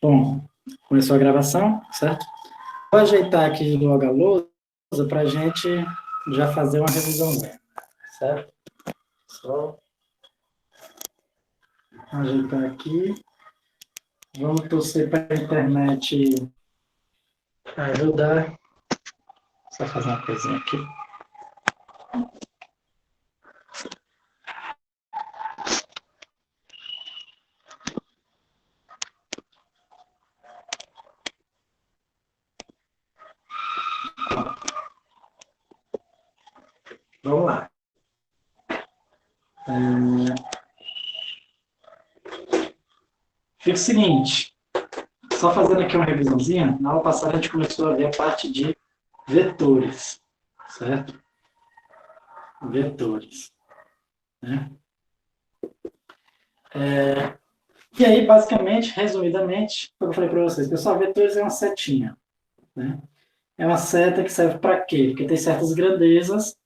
Bom, começou a gravação, certo? Vou ajeitar aqui logo a lousa para a gente já fazer uma revisãozinha, certo? Só ajeitar aqui. Vamos torcer para a internet ajudar. Só fazer uma coisinha aqui. Vamos lá. Fica o seguinte, só fazendo aqui uma revisãozinha, na aula passada a gente começou a ver a parte de vetores, certo? Vetores, né? E aí, basicamente, resumidamente, como eu falei para vocês, pessoal, vetores é uma setinha, né? É uma seta que serve para quê? Porque tem certas grandezas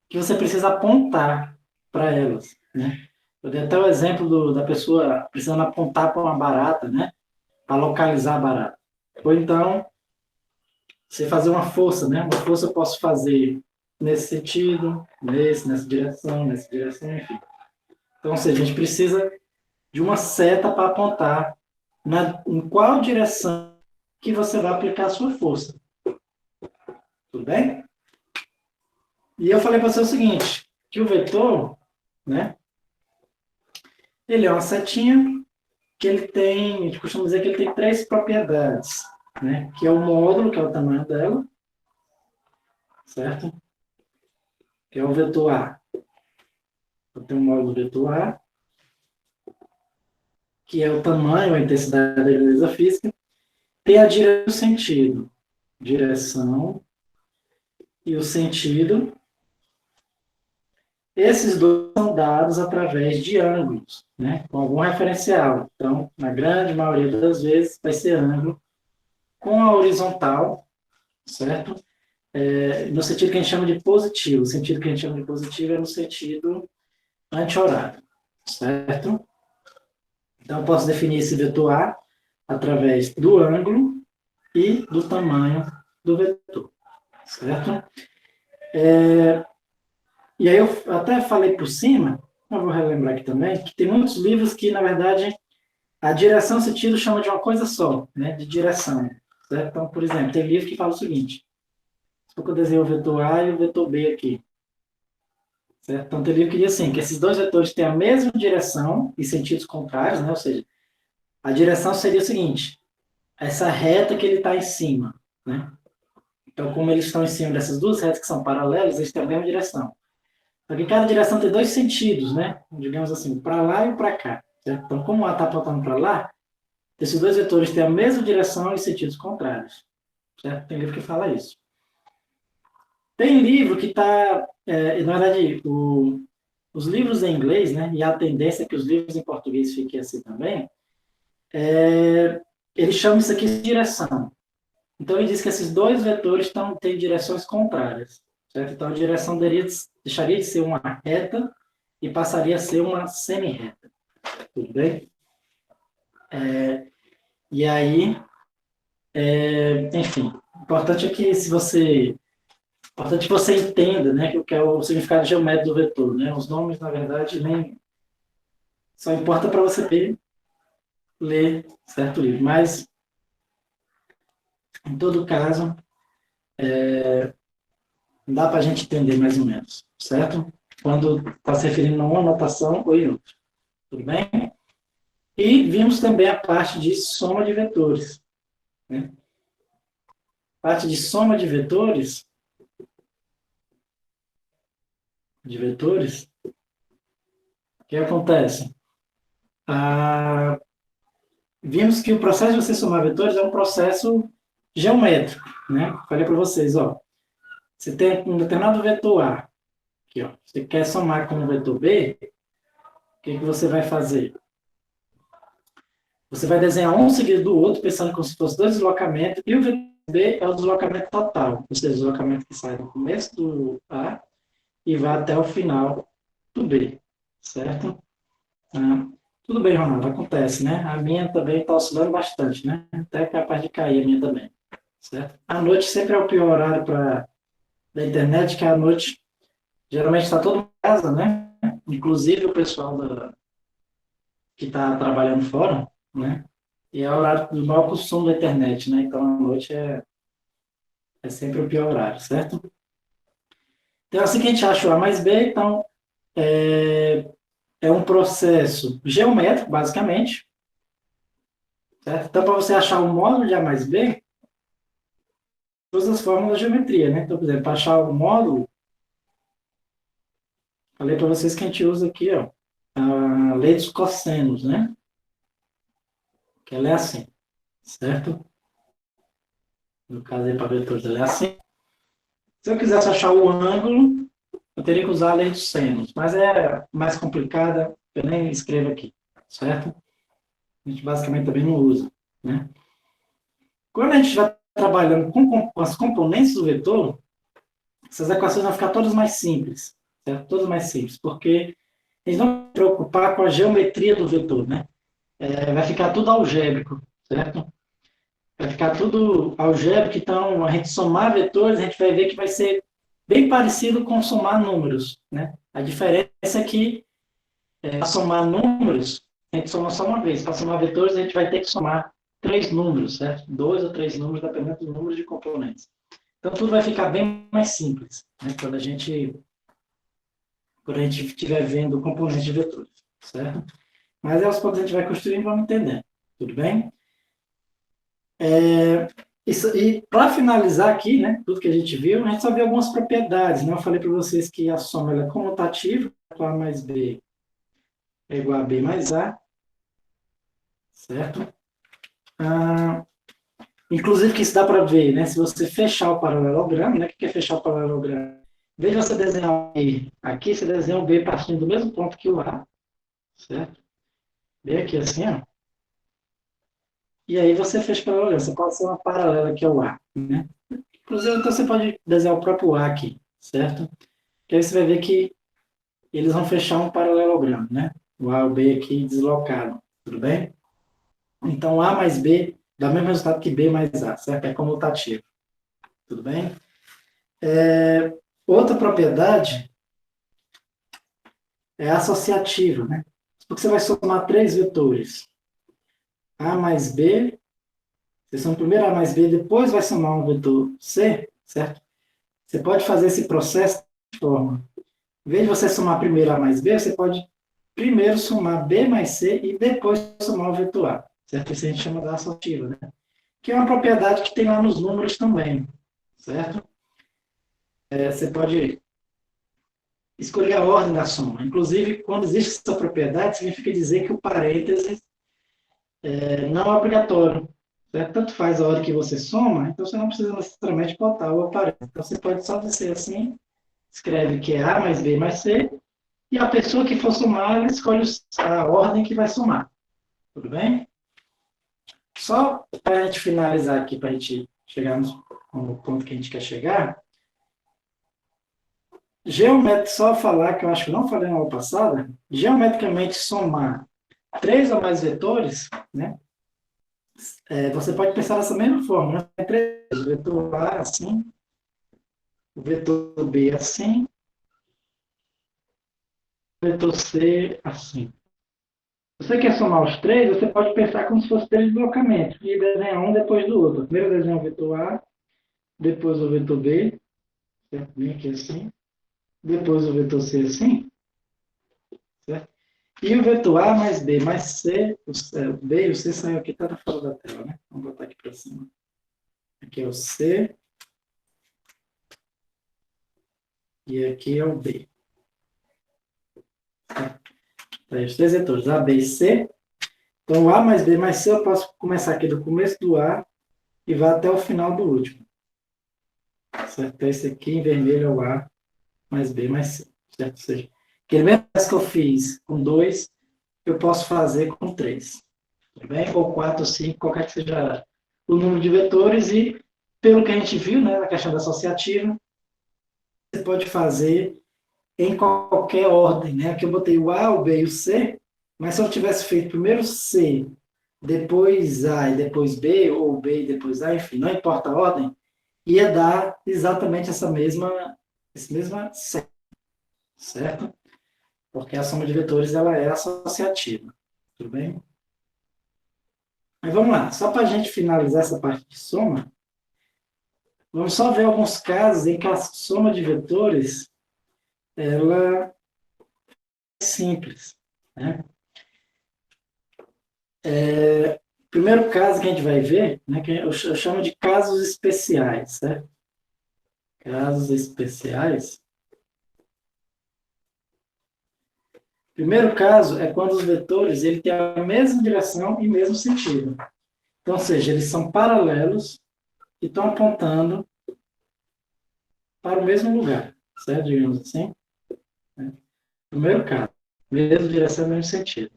que você precisa apontar para elas, né? Eu dei até o exemplo da pessoa precisando apontar para uma barata, né? Para localizar a barata. Ou então, você fazer uma força, né? Uma força eu posso fazer nesse sentido, nessa direção, enfim. Então, ou seja, a gente precisa de uma seta para apontar em qual direção que você vai aplicar a sua força. Tudo bem? E eu falei para você o seguinte, que o vetor, né? Ele é uma setinha que ele tem, a gente costuma dizer que ele tem três propriedades, né? Que é o módulo, que é o tamanho dela, certo? Que é o vetor A. Eu tenho um módulo vetor A, que é o tamanho, a intensidade da grandeza física. Tem a direção e o sentido. Direção e o sentido. Esses dois são dados através de ângulos, né? Com algum referencial. Então, na grande maioria das vezes, vai ser ângulo com a horizontal, certo? No sentido que a gente chama de positivo. O sentido que a gente chama de positivo é no sentido anti-horário, certo? Então, eu posso definir esse vetor A através do ângulo e do tamanho do vetor, certo? E aí eu até falei por cima, eu vou relembrar aqui também, que tem muitos livros que, na verdade, a direção e o sentido chama de uma coisa só, né? De direção, certo? Então, por exemplo, tem livro que fala o seguinte, se eu desenho o vetor A e o vetor B aqui, certo? Então, tem livro que diz assim, que esses dois vetores têm a mesma direção e sentidos contrários, né? Ou seja, a direção seria o seguinte, essa reta que ele está em cima, né? Então, como eles estão em cima dessas duas retas que são paralelas, eles têm a mesma direção. Só que cada direção tem dois sentidos, né? Digamos assim, para lá e para cá. Certo? Então, como o A está apontando para lá, esses dois vetores têm a mesma direção e sentidos contrários. Certo? Tem livro que fala isso. Tem livro que está... na verdade, os livros em inglês, né? E a tendência é que os livros em português fiquem assim também, eles chamam isso aqui de direção. Então, ele diz que esses dois vetores têm direções contrárias. Certo? Então, a direção deixaria de ser uma reta e passaria a ser uma semi-reta. Tudo bem? E aí, enfim, o importante é que importante que você entenda, né, que é o significado geométrico do vetor, né? Os nomes, na verdade, nem só importa para você ler certo livro. Mas, em todo caso, dá para a gente entender mais ou menos, certo? Quando está se referindo a uma notação ou em outra. Tudo bem? E vimos também a parte de soma de vetores. Né? Parte de soma de vetores, o que acontece? Vimos que o processo de você somar vetores é um processo geométrico. Né? Falei para vocês, ó, você tem um determinado vetor A, aqui, ó, você quer somar com o vetor B, o que você vai fazer? Você vai desenhar um seguido do outro, pensando como se fossem dois deslocamentos, e o vetor B é o deslocamento total, ou seja, o deslocamento que sai do começo do A e vai até o final do B, certo? Tudo bem, Ronaldo, acontece, né? A minha também está oscilando bastante, né? Até é capaz de cair a minha também, certo? A noite sempre é o pior horário da internet, que a noite geralmente está todo mundo em casa, né? Inclusive o pessoal que está trabalhando fora, né? E é o horário do maior consumo da internet, né? Então a noite é sempre o pior horário, certo? Então assim que a gente acha o A mais B, então é, é um processo geométrico, basicamente, certo? Então para você achar o módulo de A mais B, todas as fórmulas da geometria, né? Então, por exemplo, para achar o módulo, falei para vocês que a gente usa aqui, ó, a lei dos cossenos, né? Que ela é assim, certo? No caso aí para vetores, ela é assim. Se eu quisesse achar o ângulo, eu teria que usar a lei dos senos, mas é mais complicada, eu nem escrevo aqui, certo? A gente basicamente também não usa, né? Quando a gente vai trabalhando com as componentes do vetor, essas equações vão ficar todas mais simples, certo? Todas mais simples, porque a gente não vai se preocupar com a geometria do vetor, né? Vai ficar tudo algébrico, certo? Vai ficar tudo algébrico, então a gente somar vetores, a gente vai ver que vai ser bem parecido com somar números, né? A diferença é que para somar números, a gente soma só uma vez. Para somar vetores, a gente vai ter que somar três números, certo? Dois ou três números, dependendo do número de componentes. Então tudo vai ficar bem mais simples, né? Quando a gente estiver vendo componentes de vetores, certo? Mas aos poucos a gente vai construindo e vamos entender. Tudo bem? E para finalizar aqui, né, tudo que a gente viu, a gente só viu algumas propriedades. Né? Eu falei para vocês que a soma ela é comutativa, A mais B é igual a B mais A, certo? Ah, inclusive que isso dá para ver, né? Se você fechar o paralelogramo, né? O que é fechar o paralelogramo? Em vez de você desenhar o B aqui, você desenha o B partindo do mesmo ponto que o A, certo? Bem aqui assim, ó. E aí você fecha o paralelogramo. Você pode ser uma paralela que é o A, né? Inclusive, então você pode desenhar o próprio A aqui, certo? Que aí você vai ver que eles vão fechar um paralelogramo, né? O A e o B aqui deslocado, tudo bem? Então, A mais B dá o mesmo resultado que B mais A, certo? É comutativo, tudo bem? Outra propriedade é associativa, né? Porque você vai somar três vetores, A mais B, você soma primeiro A mais B, depois vai somar um vetor C, certo? Você pode fazer esse processo de forma. Em vez de você somar primeiro A mais B, você pode primeiro somar B mais C e depois somar o vetor A, certo? Isso a gente chama de associativa, né? Que é uma propriedade que tem lá nos números também, certo? Você pode escolher a ordem da soma. Inclusive, quando existe essa propriedade, significa dizer que o parênteses não é obrigatório. Certo? Tanto faz a ordem que você soma, então você não precisa necessariamente botar o parênteses. Então você pode só dizer assim, escreve que é A mais B mais C, e a pessoa que for somar, ela escolhe a ordem que vai somar. Tudo bem? Só para a gente finalizar aqui, para a gente chegar no ponto que a gente quer chegar, só falar, que eu acho que não falei na aula passada, geometricamente somar três ou mais vetores, né? Você pode pensar dessa mesma forma, né? O vetor A assim, o vetor B assim, o vetor C assim. Se você quer somar os três, você pode pensar como se fosse três deslocamentos, e desenhar um depois do outro. Primeiro desenhar o vetor A, depois o vetor B, certo? Bem aqui assim, depois o vetor C assim, certo? E o vetor A mais B mais C, o B e o C saiu aqui, está fora da tela, né? Vamos botar aqui para cima. Aqui é o C e aqui é o B. Tá? Tá aí os três vetores, A, B e C. Então, A mais B mais C, eu posso começar aqui do começo do A e vai até o final do último. Certo? Então, esse aqui em vermelho é o A mais B mais C. Certo? Ou seja, aquele mesmo que eu fiz com 2, eu posso fazer com 3. Tudo bem? Ou 4, ou 5, qualquer que seja o número de vetores. E, pelo que a gente viu, né, na questão da associativa, você pode fazer em qualquer ordem. Né? Aqui eu botei o A, o B e o C, Mas se eu tivesse feito primeiro C, depois A e depois B, ou B e depois A, enfim, não importa a ordem, ia dar exatamente essa mesma série, certo? Porque a soma de vetores ela é associativa. Tudo bem? Mas vamos lá, só para a gente finalizar essa parte de soma, vamos só ver alguns casos em que a soma de vetores ela é simples. Né? Primeiro caso que a gente vai ver, né, que eu chamo de casos especiais. Certo? Casos especiais. Primeiro caso é quando os vetores ele têm a mesma direção e mesmo sentido. Então, ou seja, eles são paralelos e estão apontando para o mesmo lugar, certo? Digamos assim. Né? Primeiro caso, mesma direção, mesmo sentido.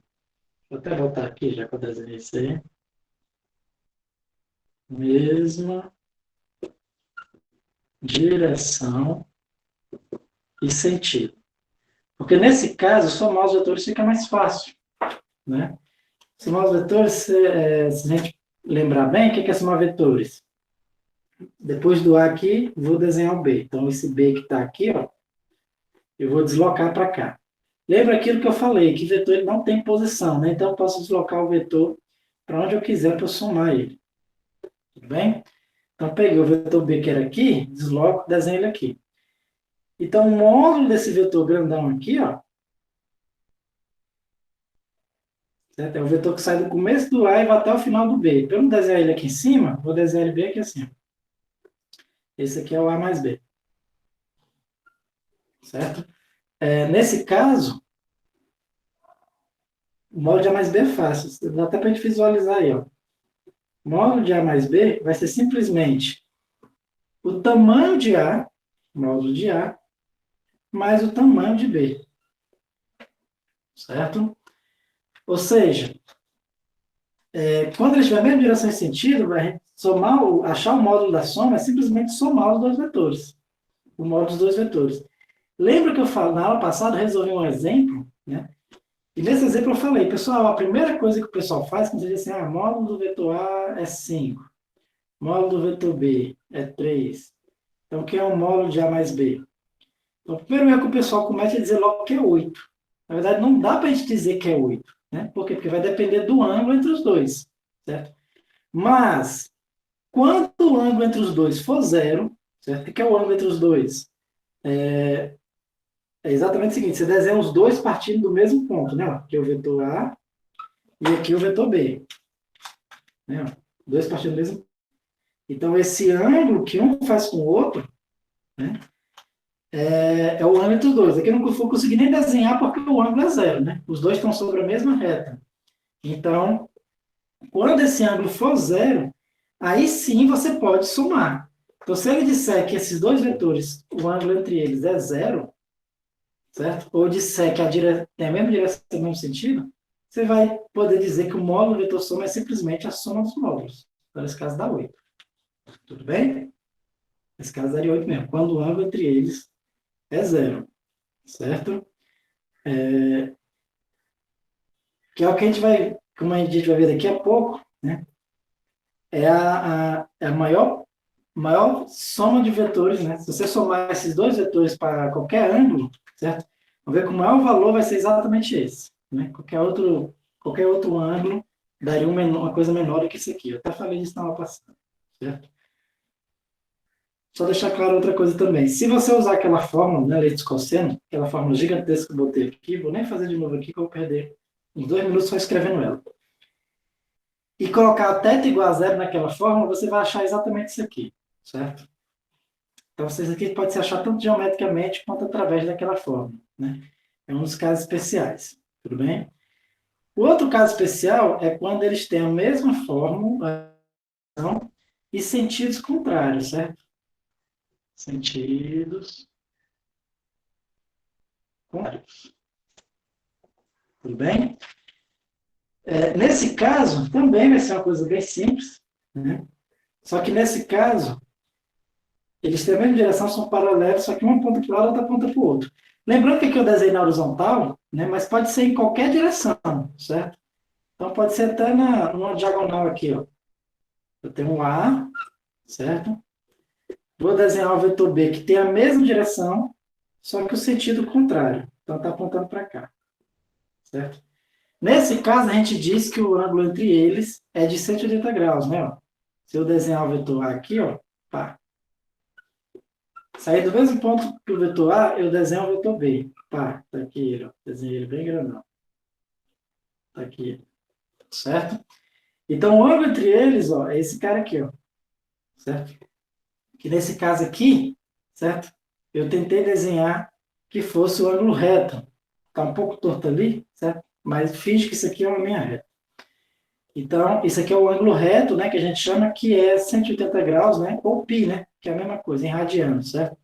Vou até voltar aqui, já que eu desenhei isso aí. Mesma direção e sentido. Porque nesse caso, somar os vetores fica mais fácil. Né? Somar os vetores, se a gente lembrar bem, o que é somar vetores? Depois do A aqui, vou desenhar o B. Então, esse B que está aqui, ó, eu vou deslocar para cá. Lembra aquilo que eu falei, que vetor ele não tem posição, né? Então, eu posso deslocar o vetor para onde eu quiser para eu somar ele. Tudo bem? Então, peguei o vetor B que era aqui, desloco, desenho ele aqui. Então, o módulo desse vetor grandão aqui, ó, certo? É o vetor que sai do começo do A e vai até o final do B. Para eu não desenhar ele aqui em cima, vou desenhar ele bem aqui assim. Esse aqui é o A mais B. Certo? Nesse caso, o módulo de A mais B é fácil. Dá até para a gente visualizar aí. Ó. O módulo de A mais B vai ser simplesmente o tamanho de A, módulo de A, mais o tamanho de B. Certo? Ou seja, quando eles tiverem a mesma direção e sentido, vai somar, achar o módulo da soma é simplesmente somar os dois vetores. O módulo dos dois vetores. Lembra que eu falo, na aula passada, eu resolvi um exemplo, né? E nesse exemplo eu falei, pessoal, a primeira coisa que o pessoal faz, quando você diz assim, módulo do vetor A é 5, módulo do vetor B é 3. Então, o que é o módulo de A mais B? Então, o primeiro erro que o pessoal comete é dizer logo que é 8. Na verdade, não dá para a gente dizer que é 8. Né? Por quê? Porque vai depender do ângulo entre os dois. Certo? Mas, quando o ângulo entre os dois for zero, certo? O que é o ângulo entre os dois? É exatamente o seguinte, você desenha os dois partindo do mesmo ponto, né? Aqui é o vetor A e aqui é o vetor B. Né? Dois partindo do mesmo. Então, esse ângulo que um faz com o outro, né? É o ângulo entre os dois. Aqui eu não vou conseguir nem desenhar porque o ângulo é zero, né? Os dois estão sobre a mesma reta. Então, quando esse ângulo for zero, aí sim você pode somar. Então, se ele disser que esses dois vetores, o ângulo entre eles é zero, certo? Ou disser que tem a mesma direção no mesmo sentido, você vai poder dizer que o módulo do vetor soma é simplesmente a soma dos módulos. Então, nesse caso, dá 8. Tudo bem? Nesse caso, daria 8 mesmo. Quando o ângulo entre eles é zero. Certo? Que é o que a gente vai, como a gente vai ver daqui a pouco, né? É a maior soma de vetores, né? Se você somar esses dois vetores para qualquer ângulo, certo? Vamos ver que o maior valor vai ser exatamente esse. Né? Qualquer outro ângulo daria uma coisa menor do que isso aqui. Eu até falei isso na aula passada. Certo? Só deixar claro outra coisa também. Se você usar aquela fórmula, né, lei de cosseno, aquela fórmula gigantesca que eu botei aqui, vou nem fazer de novo aqui que eu vou perder uns 2 minutos só escrevendo ela. E colocar θ igual a zero naquela fórmula, você vai achar exatamente isso aqui. Certo? Então, isso aqui pode se achar tanto geometricamente quanto através daquela fórmula. Né? É um dos casos especiais. Tudo bem? O outro caso especial é quando eles têm a mesma fórmula e sentidos contrários, certo? Sentidos contrários. Tudo bem? Nesse caso, também vai ser uma coisa bem simples. Né? Só que nesse caso, eles têm a mesma direção, são paralelos, só que uma ponta para o lado, outra ponta para o outro. Lembrando que aqui eu desenhei na horizontal, né, mas pode ser em qualquer direção, certo? Então pode ser até numa diagonal aqui, ó. Eu tenho um A, certo? Vou desenhar o vetor B que tem a mesma direção, só que o sentido contrário. Então está apontando para cá, certo? Nesse caso, a gente diz que o ângulo entre eles é de 180 graus, né? Ó. Se eu desenhar o vetor A aqui, ó, pá. Sair do mesmo ponto que o vetor A, eu desenho o vetor B. Pá, tá aqui ele, ó. Desenhei ele bem grandão. Tá aqui, certo? Então, o ângulo entre eles, ó, é esse cara aqui, ó. Certo? Que nesse caso aqui, certo? Eu tentei desenhar que fosse o ângulo reto. Tá um pouco torto ali, certo? Mas finge que isso aqui é uma linha reta. Então, isso aqui é o ângulo reto, né, que a gente chama que é 180 graus, né, ou π, né, que é a mesma coisa, em radianos, certo?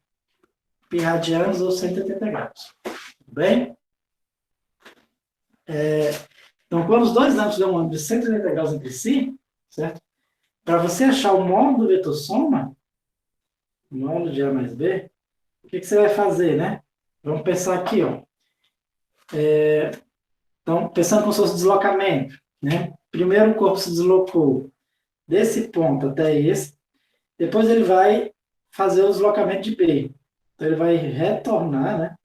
Π radianos ou 180 graus. Tudo bem? Então, quando os dois ângulos dão um ângulo de 180 graus entre si, certo? Para você achar o módulo do vetor soma, o módulo de A mais B, o que você vai fazer, né? Vamos pensar aqui, ó. Então, pensando como se fosse deslocamento, né? Primeiro o corpo se deslocou desse ponto até esse, depois ele vai fazer o deslocamento de B. Então, ele vai retornar, né?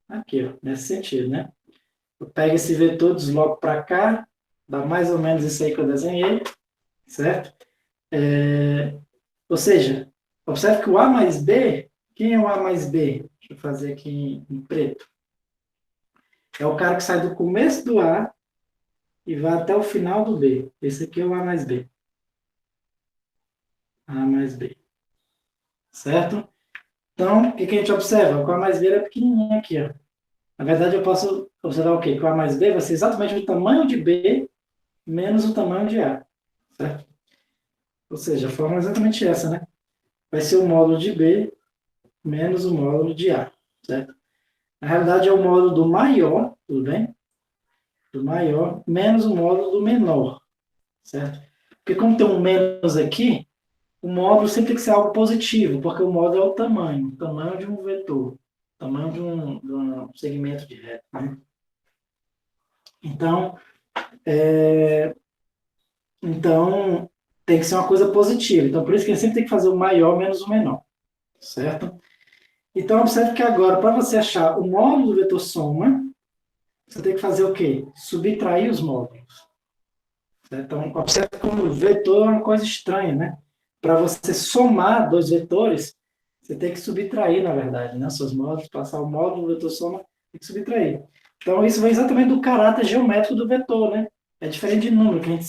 Aqui, ó, nesse sentido, né? Eu pego esse vetor, desloco para cá, dá mais ou menos isso aí que eu desenhei, certo? Ou seja, observe que o A mais B, quem é o A mais B? Deixa eu fazer aqui em preto. É o cara que sai do começo do A e vai até o final do B. Esse aqui é o A mais B. A mais B. Certo? Então, o que a gente observa? O A mais B é pequenininho aqui, ó. Na verdade, eu posso observar o quê? Que o A mais B vai ser exatamente o tamanho de B menos o tamanho de A. Certo? Ou seja, a fórmula é exatamente essa, né? Vai ser o módulo de B menos o módulo de A. Certo? Na realidade, é o módulo do maior, tudo bem? Do maior menos o módulo do menor. Certo? Porque como tem um menos aqui, o módulo sempre tem que ser algo positivo, porque o módulo é o tamanho de um vetor, o tamanho de um segmento de reto. Né? Então, então, tem que ser uma coisa positiva. Então, por isso que a gente sempre tem que fazer o maior menos o menor. Certo? Então, observe que agora, para você achar o módulo do vetor soma, você tem que fazer o quê? Subtrair os módulos. Certo? Então, observe como o vetor é uma coisa estranha, né? Para você somar dois vetores, você tem que subtrair, na verdade, né? Seus módulos, passar o módulo do vetor soma, tem que subtrair. Então, isso vem exatamente do caráter geométrico do vetor, né? É diferente de número, que a gente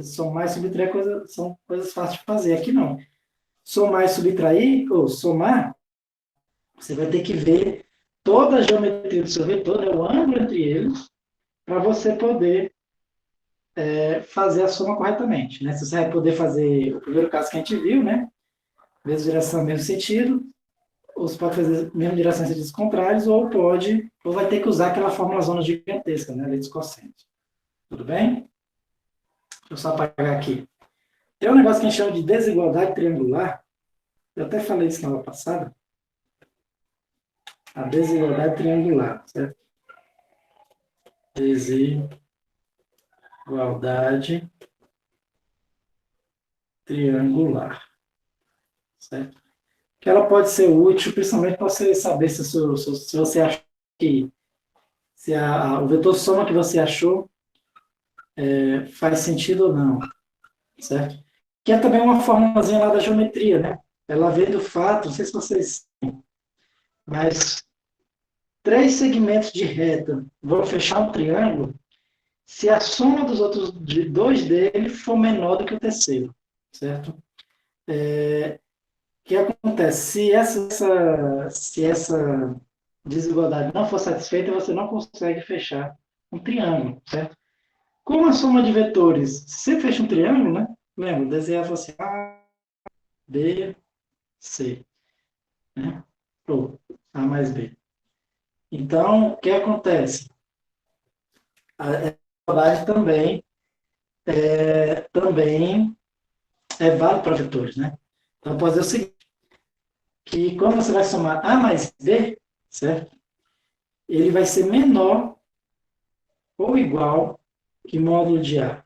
somar e subtrair são coisas fáceis de fazer. Aqui não. Somar e subtrair, ou somar, você vai ter que ver toda a geometria do seu vetor, né? O ângulo entre eles, para você poder fazer a soma corretamente. Né? Se você vai poder fazer o primeiro caso que a gente viu, né? Mesma direção, mesmo sentido, ou você pode fazer mesma direção em sentidos contrários, ou vai ter que usar aquela fórmula zona gigantesca, né? Lei dos cosseno. Tudo bem? Deixa eu só apagar aqui. Tem um negócio que a gente chama de desigualdade triangular. Eu até falei isso na aula passada. A desigualdade triangular, certo? Desigualdade triangular, certo? Que ela pode ser útil, principalmente para você saber se você acha que se o vetor soma que você achou faz sentido ou não, certo? Que é também uma formulazinha lá da geometria, né? Ela vem do fato, não sei se vocês, mas três segmentos de reta vão fechar um triângulo se a soma dos outros dois dele for menor do que o terceiro, certo? O que acontece? Se essa desigualdade não for satisfeita, você não consegue fechar um triângulo, certo? Como a soma de vetores sempre fecha um triângulo, né? Lembra, desenhava assim A, B, C, né? Ou A mais B. Então, o que acontece? A desigualdade também é válido para vetores, né? Então, pode dizer o seguinte, que quando você vai somar A mais B, certo? Ele vai ser menor ou igual que módulo de A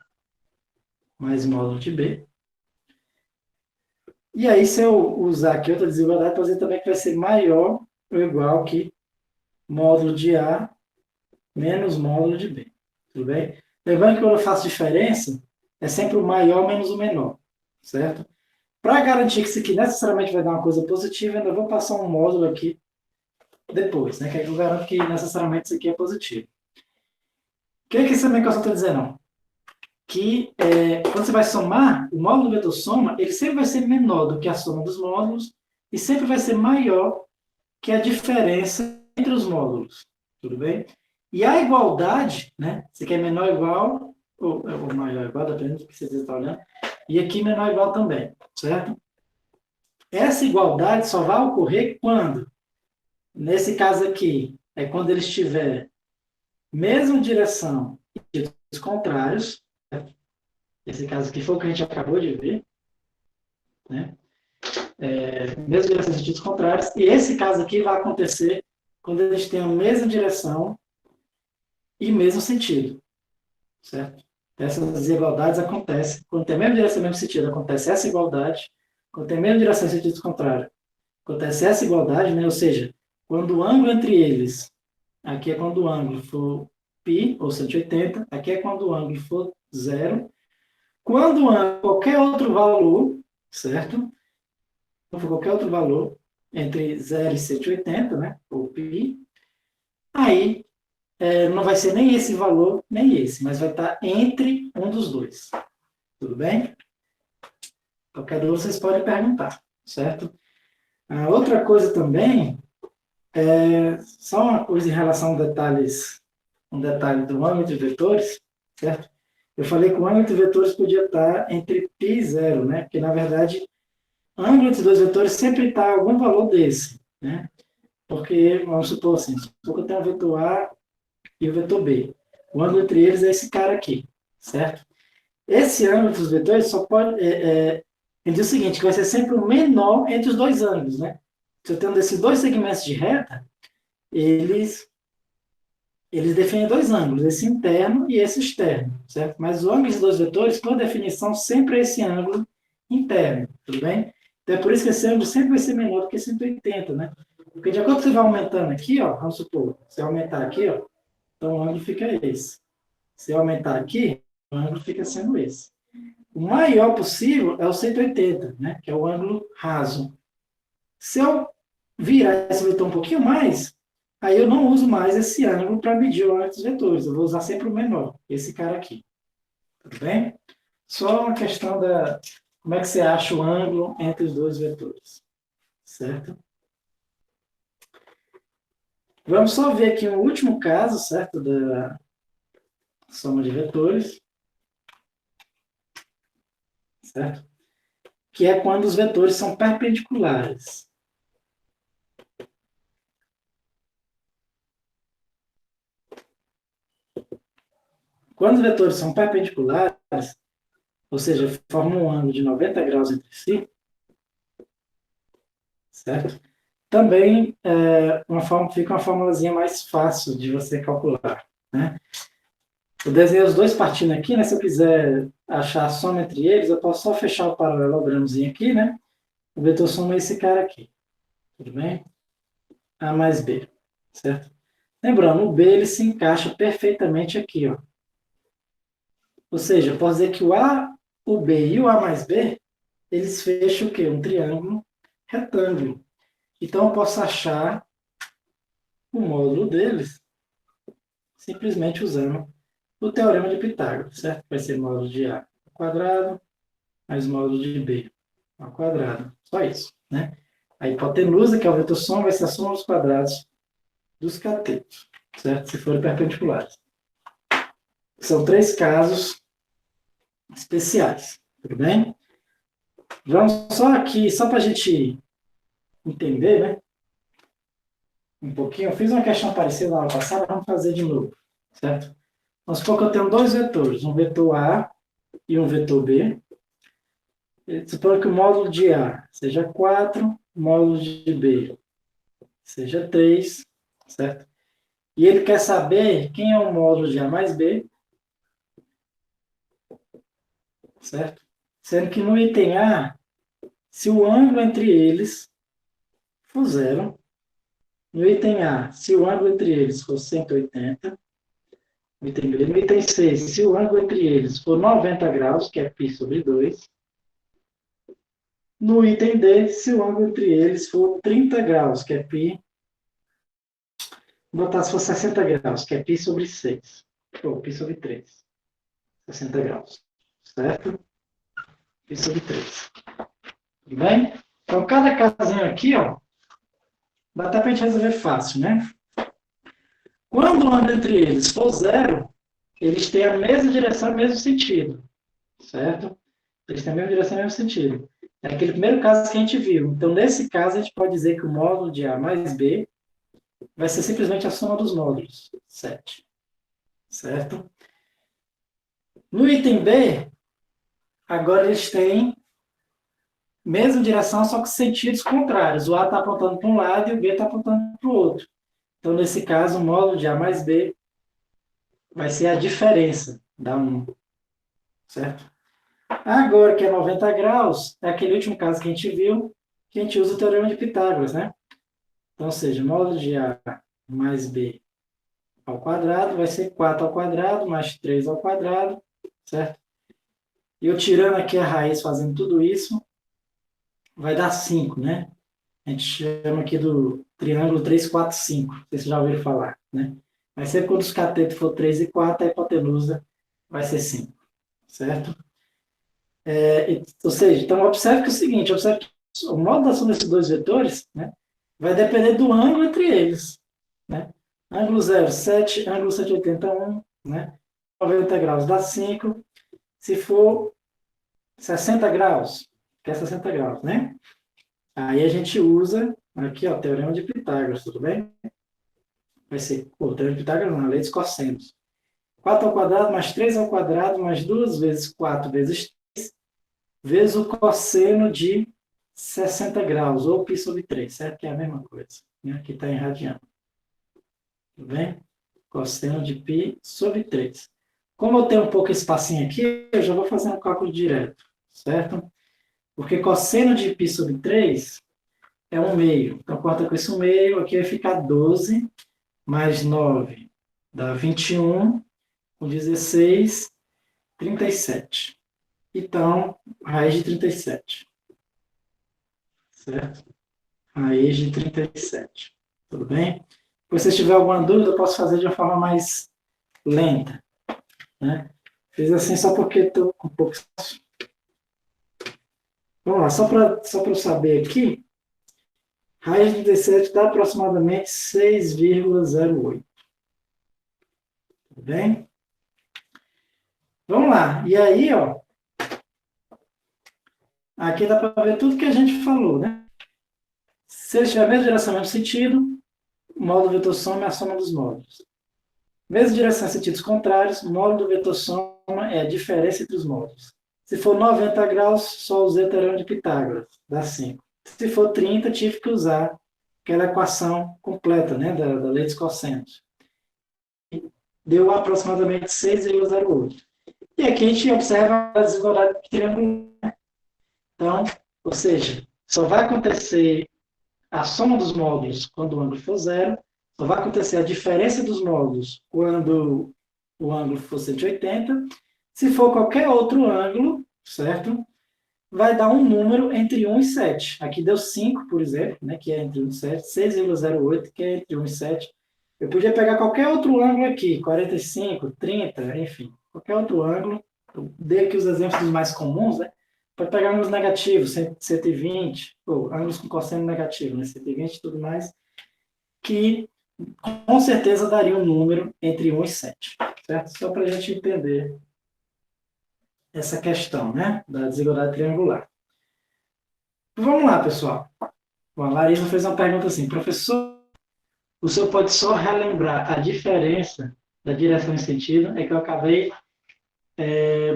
mais módulo de B. E aí, se eu usar aqui outra desigualdade, pode dizer também que vai ser maior ou igual que módulo de A menos módulo de B. Tudo bem? Lembrando que quando eu faço diferença, é sempre o maior menos o menor, certo? Para garantir que isso aqui necessariamente vai dar uma coisa positiva, eu ainda vou passar um módulo aqui depois, né? Que aí eu garanto que necessariamente isso aqui é positivo. O que é que isso também que eu estou dizendo? Que quando você vai somar, o módulo do vetor soma, ele sempre vai ser menor do que a soma dos módulos e sempre vai ser maior que a diferença entre os módulos. Tudo bem? E a igualdade, né? Você quer menor ou igual, ou maior ou igual, dependendo do que você está olhando. E aqui menor ou igual também, certo? Essa igualdade só vai ocorrer quando, nesse caso aqui, é quando eles tiverem mesma direção e sentidos contrários. Certo? Esse caso aqui foi o que a gente acabou de ver, né? Mesma direção e sentidos contrários. E esse caso aqui vai acontecer quando eles têm a mesma direção e mesmo sentido, certo? Essas desigualdades acontecem quando tem a mesma direção e mesmo sentido, acontece essa igualdade. Quando tem a mesma direção e sentido contrário, acontece essa igualdade, né? Ou seja, quando o ângulo entre eles, aqui é quando o ângulo for π, ou 180, aqui é quando o ângulo for zero. Quando o ângulo qualquer outro valor, certo? Então, for qualquer outro valor, entre 0 e 180, né? Ou π, aí não vai ser nem esse valor, nem esse, mas vai estar entre um dos dois. Tudo bem? Qualquer dúvida vocês podem perguntar, certo? A outra coisa também, só uma coisa em relação a detalhes, um detalhe do ângulo de vetores, certo? Eu falei que o ângulo de vetores podia estar entre π e zero, né? Porque, na verdade, o ângulo entre dois vetores sempre está algum valor desse, né? Porque, vamos supor assim, supor que eu tenho o vetor A e o vetor B. O ângulo entre eles é esse cara aqui, certo? Esse ângulo entre os vetores só pode... ele diz o seguinte, que vai ser sempre o menor entre os dois ângulos, né? Se eu tenho desses dois segmentos de reta, eles definem dois ângulos, esse interno e esse externo, certo? Mas o ângulo dos dois vetores, por definição, sempre é esse ângulo interno, tudo bem? Então é por isso que esse ângulo sempre vai ser menor do que 180, né? Porque de acordo com que você vai aumentando aqui, ó, vamos supor, se eu aumentar aqui, ó, então o ângulo fica esse. Se eu aumentar aqui, o ângulo fica sendo esse. O maior possível é o 180, né? Que é o ângulo raso. Se eu virar esse vetor um pouquinho mais, aí eu não uso mais esse ângulo para medir o ângulo dos vetores. Eu vou usar sempre o menor, esse cara aqui. Tudo bem? Só uma questão da como é que você acha o ângulo entre os dois vetores. Certo? Vamos só ver aqui um último caso, certo? Da soma de vetores. Certo? Que é quando os vetores são perpendiculares. Quando os vetores são perpendiculares, ou seja, formam um ângulo de 90 graus entre si, certo? Também fica uma formulazinha mais fácil de você calcular, né? Eu desenhei os dois partindo aqui, né? Se eu quiser achar a soma entre eles, eu posso só fechar o paralelogramozinho aqui, né? O vetor soma é esse cara aqui, tudo bem? A mais B, certo? Lembrando, o B ele se encaixa perfeitamente aqui, ó. Ou seja, eu posso dizer que o A, o B e o A mais B, eles fecham o quê? Um triângulo retângulo. Então, eu posso achar o módulo deles simplesmente usando o teorema de Pitágoras, certo? Vai ser módulo de A ao quadrado mais módulo de B ao quadrado. Só isso, né? A hipotenusa, que é o vetor soma, vai ser a soma dos quadrados dos catetos, certo? Se forem perpendiculares. São três casos especiais, tudo bem? Vamos só aqui, só para a gente entender, né? Um pouquinho. Eu fiz uma questão parecida na aula passada, vamos fazer de novo, certo? Vamos supor que eu tenho dois vetores, um vetor A e um vetor B. Suponha que o módulo de A seja 4, o módulo de B seja 3, certo? E ele quer saber quem é o módulo de A mais B, certo? Sendo que no item A, se o ângulo entre eles for zero, no item A, se o ângulo entre eles for 180, no item B, no item C, se o ângulo entre eles for 90 graus, que é π sobre 2, no item D, se o ângulo entre eles for 30 graus, que é π, vou botar se for 60 graus, que é π sobre 6, ou π sobre 3, 60 graus, certo? Π sobre 3. Tudo bem? Então, cada casinho aqui, ó, dá até para a gente resolver fácil, né? Quando o ângulo entre eles for zero, eles têm a mesma direção, o mesmo sentido, certo? Eles têm a mesma direção, o mesmo sentido. É aquele primeiro caso que a gente viu. Então, nesse caso, a gente pode dizer que o módulo de A mais B vai ser simplesmente a soma dos módulos, 7, certo? No item B, agora eles têm mesma direção, só que sentidos contrários. O A está apontando para um lado e o B está apontando para o outro. Então, nesse caso, o módulo de A mais B vai ser a diferença da 1, certo? Agora que é 90 graus, é aquele último caso que a gente viu, que a gente usa o teorema de Pitágoras, né? Então, ou seja, módulo de A mais B ao quadrado vai ser 4 ao quadrado mais 3 ao quadrado, certo? E eu tirando aqui a raiz, fazendo tudo isso, vai dar 5, né? A gente chama aqui do triângulo 3, 4, 5. Vocês já ouviram falar, né? Mas sempre quando os catetos for 3 e 4, a hipotenusa vai ser 5, certo? Ou seja, então observe que é o seguinte, observe que o modo da ação desses dois vetores, né, vai depender do ângulo entre eles, né? Ângulo 0, 7, ângulo 180, 1, né? 90 graus dá 5. Se for 60 graus, que é 60 graus, né? Aí a gente usa aqui, ó, teorema de Pitágoras, tudo bem? Vai ser, o teorema de Pitágoras não, a lei dos cossenos. 4 ao quadrado mais 3 ao quadrado mais 2 vezes 4 vezes vezes o cosseno de 60 graus, ou π sobre 3, certo? Que é a mesma coisa. Né? Aqui está em radiano. Tudo bem? Cosseno de π sobre 3. Como eu tenho um pouco espacinho aqui, eu já vou fazer um cálculo direto, certo? Porque cosseno de π sobre 3 é 1 meio. Então, corta com esse 1 meio, aqui vai ficar 12 mais 9 dá 21, com 16, 37. Então, raiz de 37. Certo? Raiz de 37. Tudo bem? Se você tiver alguma dúvida, eu posso fazer de uma forma mais lenta. Né? Fiz assim só porque estou com um pouco. Vamos lá, só para eu saber aqui, raiz de 37 dá aproximadamente 6,08. Tudo bem? Vamos lá. E aí, ó, aqui dá para ver tudo que a gente falou, né? Se eles tiverem a mesma direção, mesmo sentido, o módulo vetor soma é a soma dos módulos. Mesma direção em sentidos contrários, o módulo do vetor soma é a diferença entre os módulos. Se for 90 graus, só usei o teorema de Pitágoras, dá 5. Se for 30, tive que usar aquela equação completa, né, da lei dos cossenos. Deu aproximadamente 6,08. E aqui a gente observa a desigualdade triangular. Então, ou seja, só vai acontecer a soma dos módulos quando o ângulo for zero, só vai acontecer a diferença dos módulos quando o ângulo for 180. Se for qualquer outro ângulo, certo? Vai dar um número entre 1 e 7. Aqui deu 5, por exemplo, né, que é entre 1 e 7, 6,08, que é entre 1 e 7. Eu podia pegar qualquer outro ângulo aqui, 45, 30, enfim, qualquer outro ângulo. Eu dei aqui os exemplos dos mais comuns, né? Pode pegar ângulos negativos, 120, ou ângulos com cosseno negativo, né? 120 e tudo mais, que com certeza daria um número entre 1 e 7, certo? Só para a gente entender essa questão, né? Da desigualdade triangular. Vamos lá, pessoal. Bom, a Larissa fez uma pergunta assim, professor, o senhor pode só relembrar a diferença da direção e sentido? É que eu acabei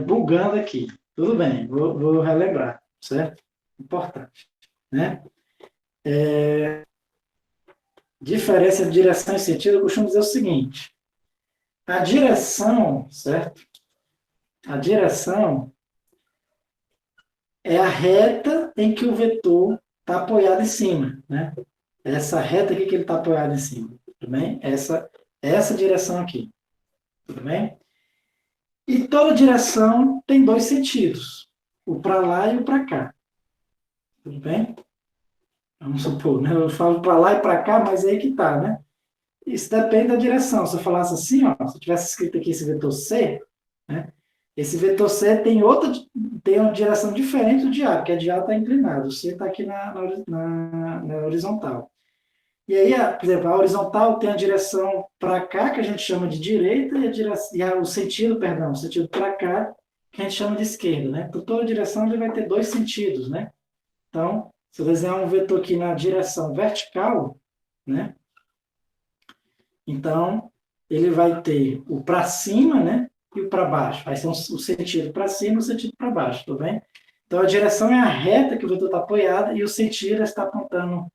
bugando aqui. Tudo bem, vou relembrar. certo? Importante, né? Diferença de direção e sentido, eu costumo dizer o seguinte: a direção, certo? A direção é a reta em que o vetor está apoiado em cima, né? Essa reta aqui que ele está apoiado em cima, tudo bem? Essa direção aqui, tudo bem? E toda direção tem dois sentidos, o para lá e o para cá, tudo bem? Vamos supor, né? Eu falo para lá e para cá, mas aí que tá, né? Isso depende da direção. Se eu falasse assim, ó, se eu tivesse escrito aqui esse vetor C, né? Esse vetor C tem uma direção diferente do de A, porque a de A está inclinado, o C está aqui na horizontal. E aí, por exemplo, a horizontal tem a direção para cá, que a gente chama de direita, o sentido, perdão, o sentido para cá, que a gente chama de esquerda, né? Por toda direção ele vai ter dois sentidos, né? Então, se eu desenhar um vetor aqui na direção vertical, né? Então, ele vai ter o para cima, né? E o para baixo. Vai ser o sentido para cima e o sentido para baixo, tudo bem? Então, a direção é a reta que o vetor está apoiado e o sentido está apontando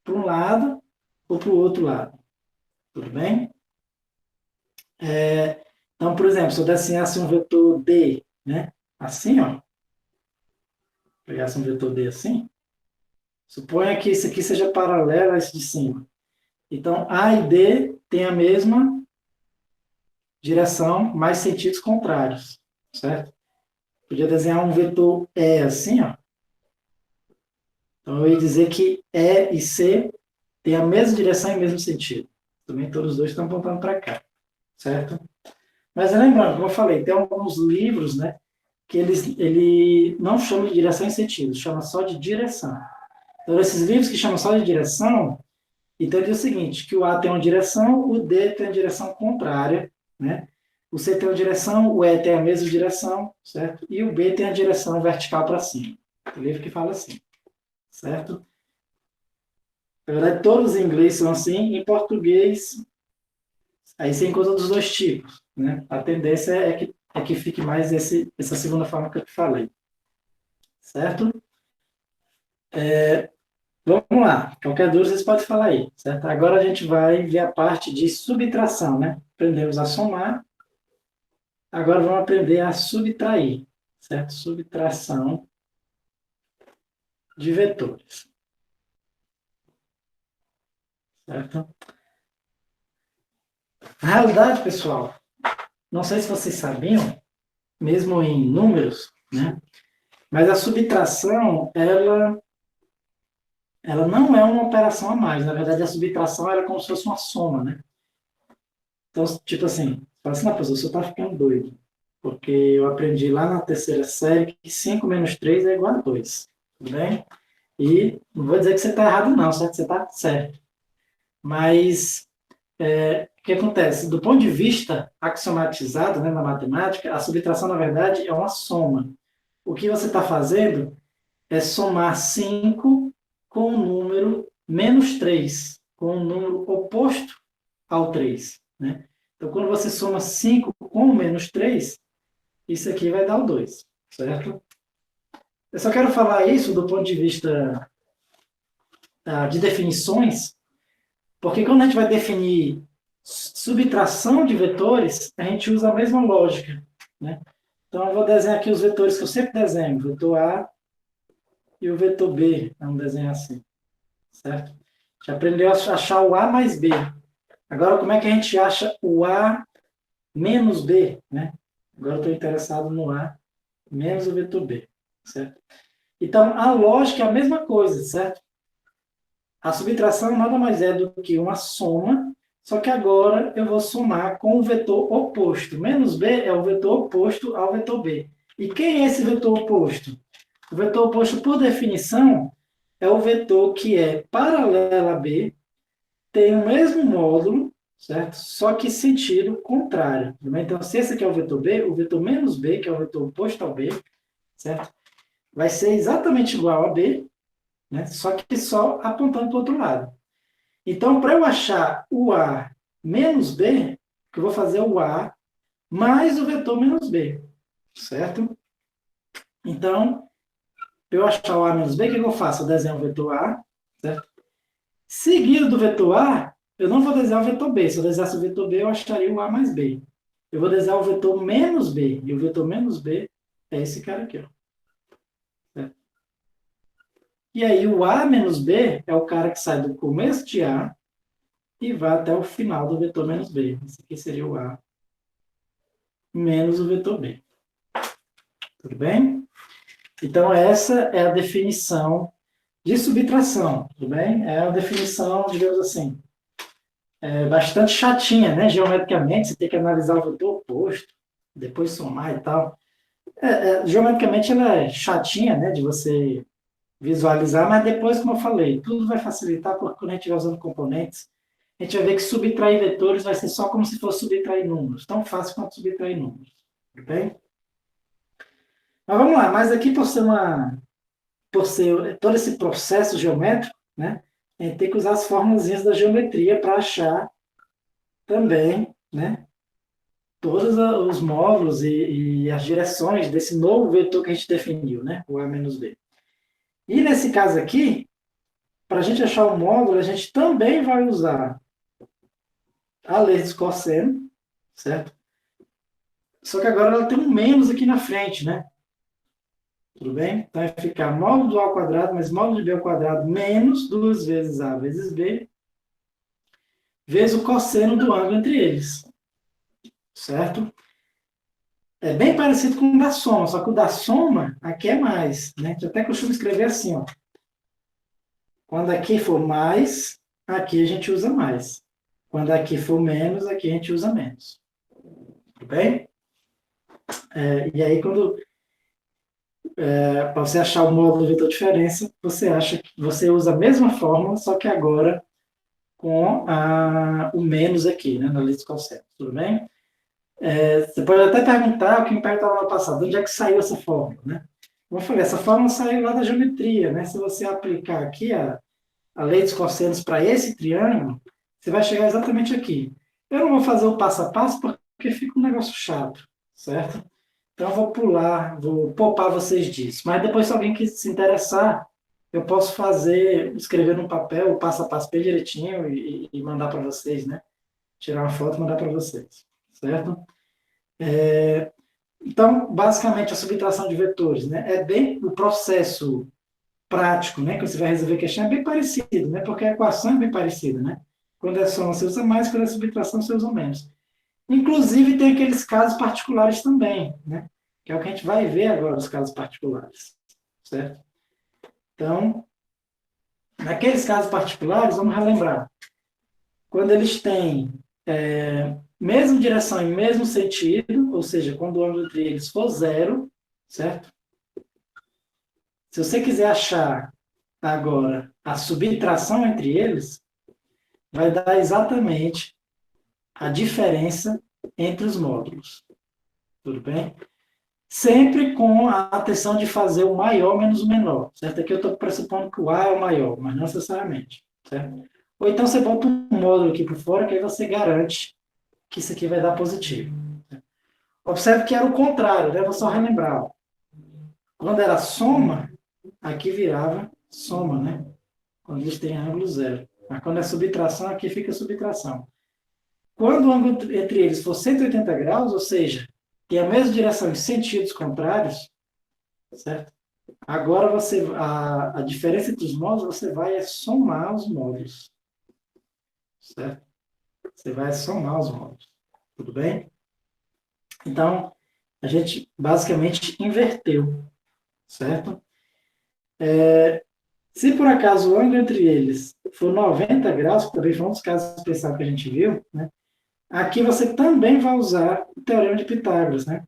para um lado ou para o outro lado, tudo bem? Então, por exemplo, se eu desenhasse um vetor D, né? Assim, ó. Pegasse um vetor D assim. Suponha que isso aqui seja paralelo a esse de cima. Então, A e D têm a mesma direção, mas sentidos contrários, certo? Podia desenhar um vetor E assim, ó. Então, eu ia dizer que E e C têm a mesma direção e o mesmo sentido. Também todos os dois estão apontando para cá, certo? Mas lembrando, como eu falei, tem alguns livros, né, que ele não chama de direção e sentido, chama só de direção. Então, esses livros que chamam só de direção, então ele diz o seguinte, que o A tem uma direção, o D tem uma direção contrária, né? O C tem uma direção, o E tem a mesma direção, certo? E o B tem a direção vertical para cima. O livro que fala assim, certo? Na verdade, todos em inglês são assim, em português, aí você encontra dos dois tipos, né? A tendência é que fique mais essa segunda forma que eu te falei, certo? Vamos lá, qualquer dúvida vocês podem falar aí, certo? Agora a gente vai ver a parte de subtração, né? Aprendemos a somar, agora vamos aprender a subtrair, certo? Subtração de vetores, certo? Na realidade, pessoal, não sei se vocês sabiam, mesmo em números, né? Mas a subtração, ela não é uma operação a mais. Na verdade, a subtração era como se fosse uma soma, né? Então, tipo assim, fala assim, não, professor, você está ficando doido. Porque eu aprendi lá na terceira série que 5 menos 3 é igual a 2. Tudo bem? E não vou dizer que você está errado, não, certo? Você está certo. Mas o que acontece? Do ponto de vista axiomatizado, né, na matemática, a subtração, na verdade, é uma soma. O que você está fazendo é somar 5 com o número menos 3, com o número oposto ao 3. Né? Então, quando você soma 5 com o menos 3, isso aqui vai dar o 2, certo? Eu só quero falar isso do ponto de vista de definições, porque quando a gente vai definir subtração de vetores, a gente usa a mesma lógica. Né? Então, eu vou desenhar aqui os vetores que eu sempre desenho, o vetor A e o vetor B. Vamos desenhar assim, certo? Já aprendeu a achar o A mais B. Agora, como é que a gente acha o A menos B? Né? Agora eu estou interessado no A menos o vetor B, certo? Então, a lógica é a mesma coisa, certo? A subtração nada mais é do que uma soma, só que agora eu vou somar com o vetor oposto. Menos B é o vetor oposto ao vetor B. E quem é esse vetor oposto? O vetor oposto, por definição, é o vetor que é paralelo a B, tem o mesmo módulo, certo? Só que sentido contrário. Então, se esse aqui é o vetor menos B, que é o vetor oposto ao B, certo? Vai ser exatamente igual a B, né? Só que só apontando para o outro lado. Então, para eu achar o A menos B, eu vou fazer o A mais o vetor menos B, certo? Então, Para eu achar o A menos B, o que eu faço? Eu desenho o vetor A, certo? Seguido do vetor A, eu não vou desenhar o vetor B. Se eu desenhasse o vetor B, eu acharia o A mais B. Eu vou desenhar o vetor menos B. E o vetor menos B é esse cara aqui, ó. Certo? E aí o A menos B é o cara que sai do começo de A e vai até o final do vetor menos B. Esse aqui seria o A menos o vetor B. Tudo bem? Então, essa é a definição de subtração, tudo bem? É a definição, digamos assim, bastante chatinha, né? Geometricamente, você tem que analisar o vetor oposto, depois somar e tal. Geometricamente, ela é chatinha, né? De você visualizar, mas depois, como eu falei, tudo vai facilitar porque quando a gente estiver usando componentes, a gente vai ver que subtrair vetores vai ser só como se fosse subtrair números, tão fácil quanto subtrair números, tudo bem? Mas vamos lá, mas aqui por ser todo esse processo geométrico, né, a gente tem que usar as fórmulas da geometria para achar também, né, todos os módulos e as direções desse novo vetor que a gente definiu, né, o A menos B. E nesse caso aqui, para a gente achar o módulo, a gente também vai usar a lei dos cosseno, certo? Só que agora ela tem um menos aqui na frente, né? Tudo bem? Então vai ficar módulo do A ao quadrado, mais módulo de B ao quadrado, menos 2 vezes A vezes B, vezes o cosseno do ângulo entre eles, certo? É bem parecido com o da soma, só que o da soma aqui é mais, né? Eu até costumo escrever assim, ó. Quando aqui for mais, aqui a gente usa mais. Quando aqui for menos, aqui a gente usa menos. Tudo bem? E aí, para você achar o módulo do vetor diferença, você acha que você usa a mesma fórmula, só que agora com o menos aqui, né, na lista de cosseno. Tudo bem? Você pode até perguntar, o que me perguntava no passado, de onde é que saiu essa fórmula, né? Como eu falei, essa fórmula saiu lá da geometria, né? Se você aplicar aqui a lei dos cossenos para esse triângulo, você vai chegar exatamente aqui. Eu não vou fazer o passo a passo porque fica um negócio chato, certo? Então eu vou pular, vou poupar vocês disso. Mas depois, se alguém quiser se interessar, eu posso fazer, escrever no papel o passo a passo bem direitinho e mandar para vocês, né? Tirar uma foto e mandar para vocês, certo? Então, basicamente, a subtração de vetores, né? É bem o processo prático, né? Que você vai resolver a questão é bem parecido, né? Porque a equação é bem parecida, né? Quando é soma, você usa mais, quando é subtração, você usa menos. Inclusive, tem aqueles casos particulares também, né? Que é o que a gente vai ver agora, os casos particulares, certo? Então, naqueles casos particulares, vamos relembrar. Quando eles têm mesma direção e mesmo sentido, ou seja, quando o ângulo entre eles for zero, certo? Se você quiser achar agora a subtração entre eles, vai dar exatamente a diferença entre os módulos. Tudo bem? Sempre com a atenção de fazer o maior menos o menor. Certo? Aqui eu estou pressupondo que o A é o maior, mas não necessariamente. Certo? Ou então você bota um módulo aqui por fora, que aí você garante que isso aqui vai dar positivo. Observe que era o contrário, né? Vou só relembrar. Ó. Quando era soma, aqui virava soma, né? Quando eles têm ângulo zero. Mas quando é subtração, aqui fica subtração. Quando o ângulo entre eles for 180 graus, ou seja, tem a mesma direção em sentidos contrários, certo? Agora a diferença entre os módulos, você vai somar os módulos, certo? Você vai somar os módulos, tudo bem? Então, a gente basicamente inverteu, certo? Se por acaso o ângulo entre eles for 90 graus, que também foi um dos casos especiais que a gente viu, né? Aqui você também vai usar o teorema de Pitágoras, né?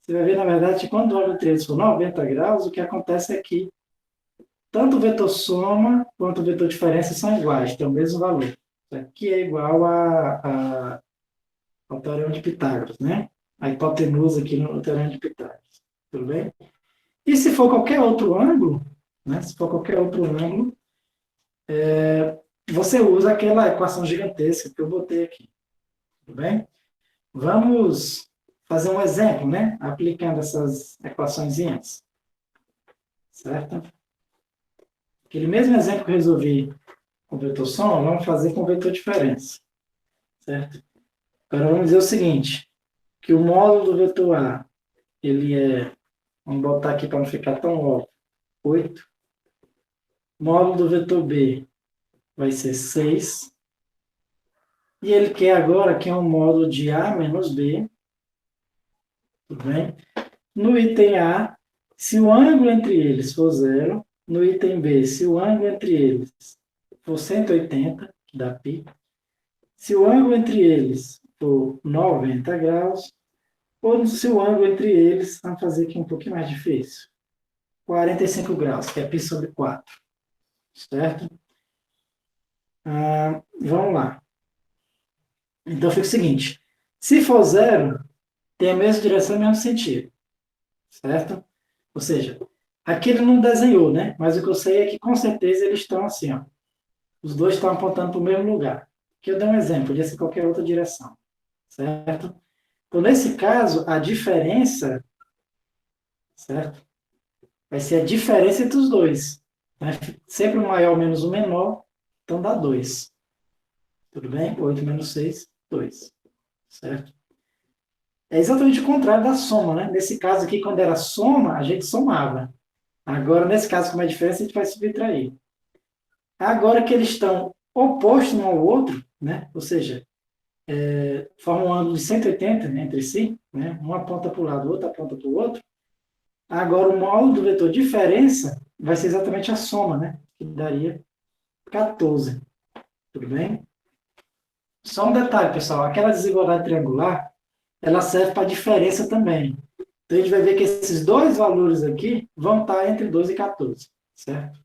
Você vai ver, na verdade, que quando o ângulo entre eles for 90 graus, o que acontece é que tanto o vetor soma quanto o vetor diferença são iguais, têm o mesmo valor. Isso aqui é igual ao teorema de Pitágoras, né? A hipotenusa aqui no teorema de Pitágoras. Tudo bem? E se for qualquer outro ângulo, né? Se for qualquer outro ângulo, você usa aquela equação gigantesca que eu botei aqui. Tudo bem? Vamos fazer um exemplo, né? Aplicando essas equaçõezinhas. certo? Aquele mesmo exemplo que eu resolvi com o vetor soma, vamos fazer com o vetor diferença, certo? Agora vamos dizer o seguinte, que o módulo do vetor A, ele é, vamos botar aqui para não ficar tão óbvio, 8. O módulo do vetor B vai ser 6. E ele quer agora que é um módulo de A menos B, tudo bem? No item A, se o ângulo entre eles for zero, no item B, se o ângulo entre eles for 180, que dá π, se o ângulo entre eles for 90 graus, ou se o ângulo entre eles, vamos fazer aqui um pouquinho mais difícil, 45 graus, que é π sobre 4, certo? Vamos lá. Então fica o seguinte, se for zero, tem a mesma direção e o mesmo sentido, certo? Ou seja, aqui ele não desenhou, né? Mas o que eu sei é que com certeza eles estão assim, ó. Os dois estão apontando para o mesmo lugar. Aqui eu dei um exemplo, podia ser qualquer outra direção, certo? Então, nesse caso, a diferença, certo? Vai ser a diferença entre os dois. Né? Sempre o maior menos o menor, então dá 2. Tudo bem? 8 menos 6, 2. Certo? É exatamente o contrário da soma, né? Nesse caso aqui, quando era soma, a gente somava. Agora, nesse caso, como é diferença, a gente vai subtrair. Agora que eles estão opostos um ao outro, né? Ou seja, formam um ângulo de 180 entre si, né? Um aponta para o lado, o outro aponta para o outro. Agora, o módulo do vetor diferença vai ser exatamente a soma, né? Que daria 14. Tudo bem? Só um detalhe, pessoal. Aquela desigualdade triangular, ela serve para diferença também. Então, a gente vai ver que esses dois valores aqui vão estar entre 12 e 14, certo?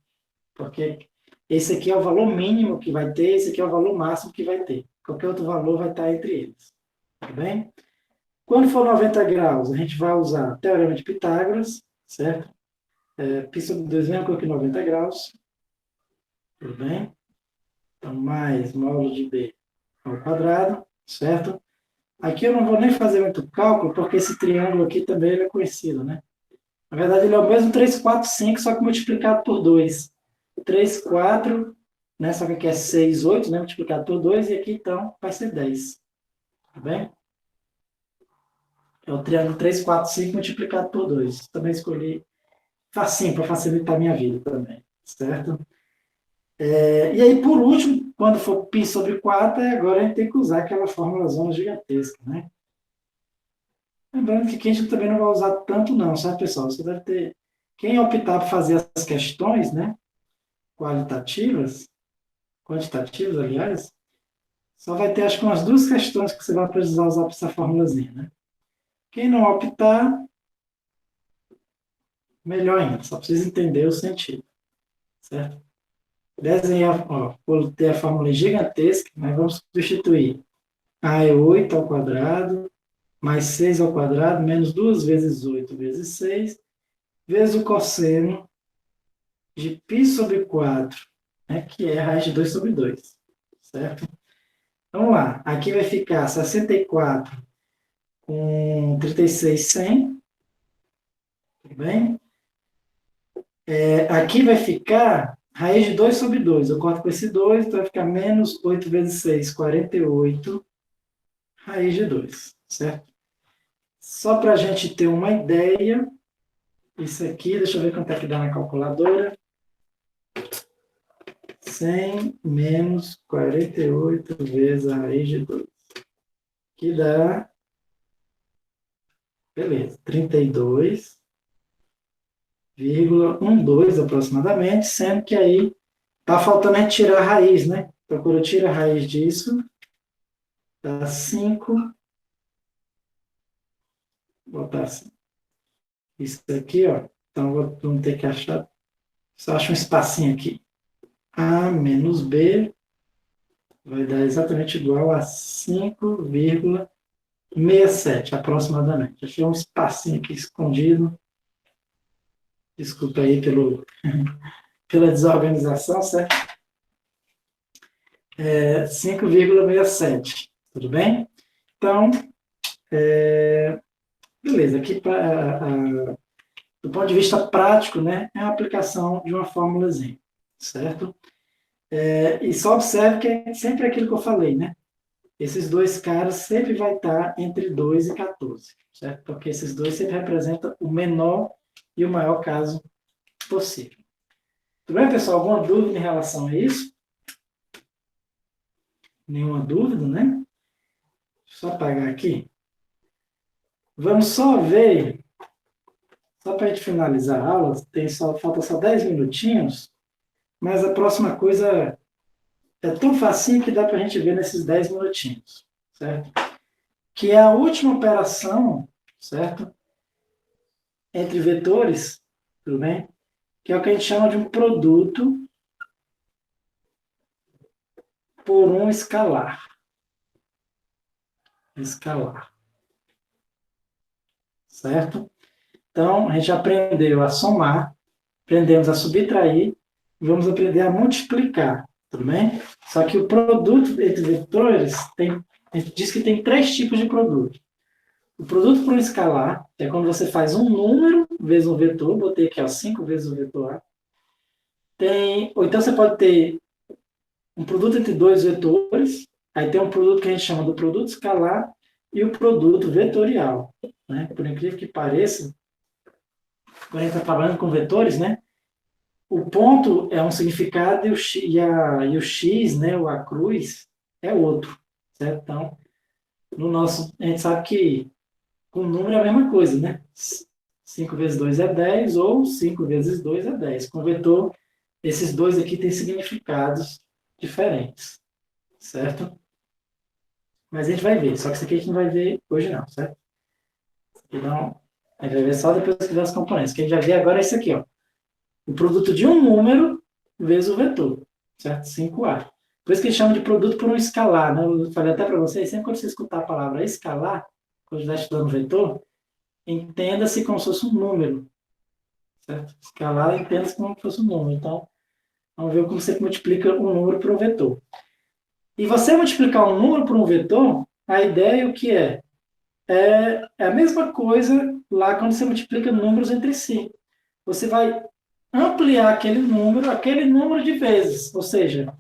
Porque esse aqui é o valor mínimo que vai ter, esse aqui é o valor máximo que vai ter. Qualquer outro valor vai estar entre eles. Tudo bem? Quando for 90 graus, a gente vai usar o Teorema de Pitágoras, certo? Π sobre 2 mesmo que 90 graus. Tudo bem? Então, mais módulo de B ao quadrado, certo? Aqui eu não vou nem fazer muito cálculo, porque esse triângulo aqui também ele é conhecido, né? Na verdade, ele é o mesmo 3, 4, 5, só que multiplicado por 2. 3, 4, né? Só que aqui é 6, 8, né? Multiplicado por 2, e aqui, então, vai ser 10. Tudo bem? É o triângulo 3, 4, 5 multiplicado por 2. Também escolhi facinho, para facilitar a minha vida também, certo? E aí, por último, quando for π sobre 4, agora a gente tem que usar aquela fórmula zona gigantesca, né? Lembrando que aqui a gente também não vai usar tanto não, sabe, pessoal? Você deve ter... Quem optar por fazer as questões, né? Qualitativas, quantitativas, aliás, só vai ter, acho que, umas duas questões que você vai precisar usar para essa formulazinha, né? Quem não optar, melhor ainda, só precisa entender o sentido, certo? Desenhar, ó, vou ter a fórmula gigantesca, mas vamos substituir. A é 8 ao quadrado, mais 6 ao quadrado, menos 2 vezes 8 vezes 6, vezes o cosseno de π sobre 4, né, que é a raiz de 2 sobre 2, certo? Vamos lá, aqui vai ficar 64 com 36, 100, tudo bem? Aqui vai ficar raiz de 2 sobre 2, eu corto com esse 2, então vai ficar menos 8 vezes 6, 48, raiz de 2, certo? Só para a gente ter uma ideia, isso aqui, deixa eu ver quanto é que dá na calculadora. 100 menos 48 vezes a raiz de 2. Que dá, beleza, 32,12 aproximadamente, sendo que aí tá faltando a gente tirar a raiz, né? Então, quando eu tiro a raiz disso, dá 5, vou botar assim, isso aqui, ó. Então, vamos ter que achar, só acho um espacinho aqui. A menos B vai dar exatamente igual a 5,67 aproximadamente. Achei um espacinho aqui escondido. Desculpa aí pela desorganização, certo? 5,67. Tudo bem? Então, beleza. Aqui do ponto de vista prático, né, é a aplicação de uma fórmulazinha, certo? E só observe que é sempre aquilo que eu falei, né? Esses dois caras sempre vai estar entre 2 e 14, certo? Porque esses dois sempre representam o menor e o maior caso possível. Tudo bem, pessoal? Alguma dúvida em relação a isso? Nenhuma dúvida, né? Deixa eu só apagar aqui. Vamos só ver, só para a gente finalizar a aula, falta só 10 minutinhos, mas a próxima coisa é tão facinho que dá para a gente ver nesses 10 minutinhos, certo? Que é a última operação, certo? Entre vetores, tudo bem? Que é o que a gente chama de um produto por um escalar. Escalar. Certo? Então, a gente aprendeu a somar, aprendemos a subtrair, e vamos aprender a multiplicar, tudo bem? Só que o produto entre vetores, a gente diz que tem 3 tipos de produto. O produto por um escalar, que é quando você faz um número vezes um vetor, botei aqui, ó, 5 vezes o vetor A. Ou então você pode ter um produto entre 2 vetores, aí tem um produto que a gente chama do produto escalar e o produto vetorial. Né? Por incrível que pareça, quando a gente está trabalhando com vetores, né, o ponto é um significado e o x, né, a cruz, é outro. Certo? Então, a gente sabe que com número é a mesma coisa, né? 5 vezes 2 é 10, ou 5 vezes 2 é 10. Com vetor, esses dois aqui têm significados diferentes, certo? Mas a gente vai ver, só que isso aqui a gente não vai ver hoje não, certo? Então, a gente vai ver só depois que ver os componentes. O que a gente vai ver agora é isso aqui, ó. O produto de um número vezes o vetor, certo? 5A. Por isso que a gente chama de produto por um escalar, né? Eu falei até para vocês, sempre quando você escutar a palavra escalar, quando estiver estudando vetor, entenda-se como se fosse um número, certo? Escalar, entenda-se como se fosse um número. Então, vamos ver como você multiplica um número por um vetor. E você multiplicar um número por um vetor, a ideia o que é? É a mesma coisa lá quando você multiplica números entre si. Você vai ampliar aquele número de vezes. Ou seja,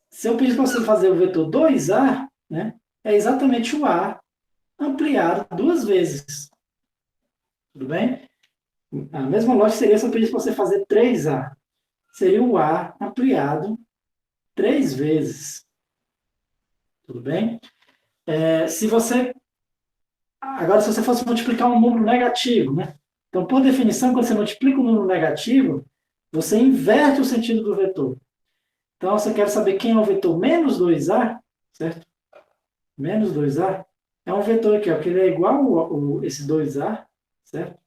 se eu pedir para você fazer o vetor 2A, né, é exatamente o A ampliado 2 vezes. Tudo bem? A mesma lógica seria se eu pedisse para você fazer 3A. Seria o A ampliado 3 vezes. Tudo bem? Se você Agora, se você fosse multiplicar um número negativo, né? Então, por definição, quando você multiplica um número negativo, você inverte o sentido do vetor. Então, você quer saber quem é o vetor menos 2A, certo? Menos 2A é um vetor aqui, ó, que ele é igual a esse 2A, certo?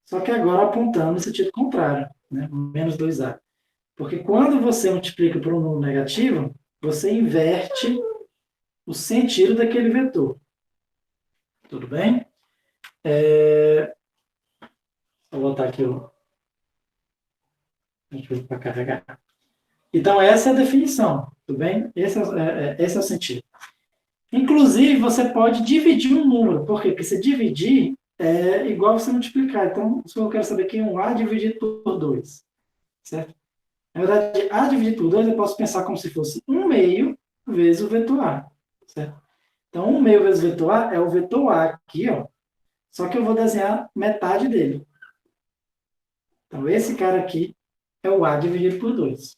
Só que agora apontando no sentido contrário, né? Menos 2A. Porque quando você multiplica por um número negativo, você inverte o sentido daquele vetor. Tudo bem? Vou botar aqui o para carregar. Então, essa é a definição, tudo bem? Esse é o sentido. Inclusive, você pode dividir um número. Por quê? Porque se dividir é igual você multiplicar. Então, se eu quero saber que é um A dividido por 2, certo? Na verdade, A dividido por 2 eu posso pensar como se fosse 1 meio vezes o vetor A, certo? Então, 1 meio vezes o vetor A é o vetor A aqui, ó. Só que eu vou desenhar metade dele. Então, esse cara aqui é o A dividido por 2.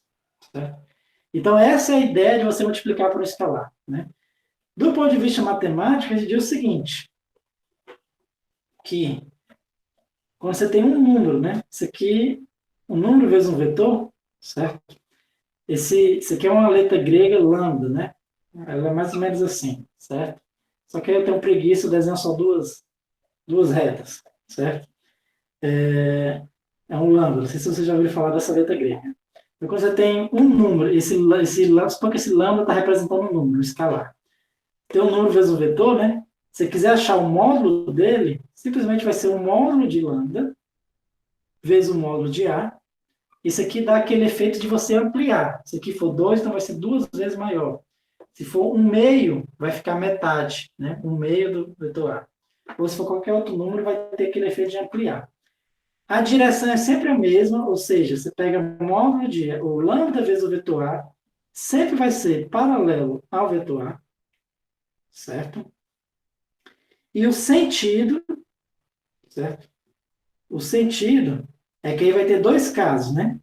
Certo? Então, essa é a ideia de você multiplicar por um escalar. Né? Do ponto de vista matemático, a gente diz o seguinte, que quando você tem um número, né? Isso aqui, um número vezes um vetor, certo? Isso aqui é uma letra grega lambda, né? Ela é mais ou menos assim, certo? Só que aí eu tenho preguiça, eu desenho só duas retas, certo? É um lambda, não sei se você já ouviu falar dessa letra grega. Então, quando você tem um número, suponha que esse lambda está representando um número, um escalar. Tem um número vezes um vetor, né? Se você quiser achar o módulo dele, simplesmente vai ser o módulo de lambda vezes o módulo de A. Isso aqui dá aquele efeito de você ampliar. Se aqui for 2, então vai ser 2 vezes maior. Se for 1 meio, vai ficar metade, né? 1 meio do vetor A. ou se for qualquer outro número, vai ter aquele efeito de ampliar. A direção é sempre a mesma, ou seja, você pega o módulo de o lambda vezes o vetor A, sempre vai ser paralelo ao vetor A, certo? E o sentido, certo? O sentido é que aí vai ter dois casos, né?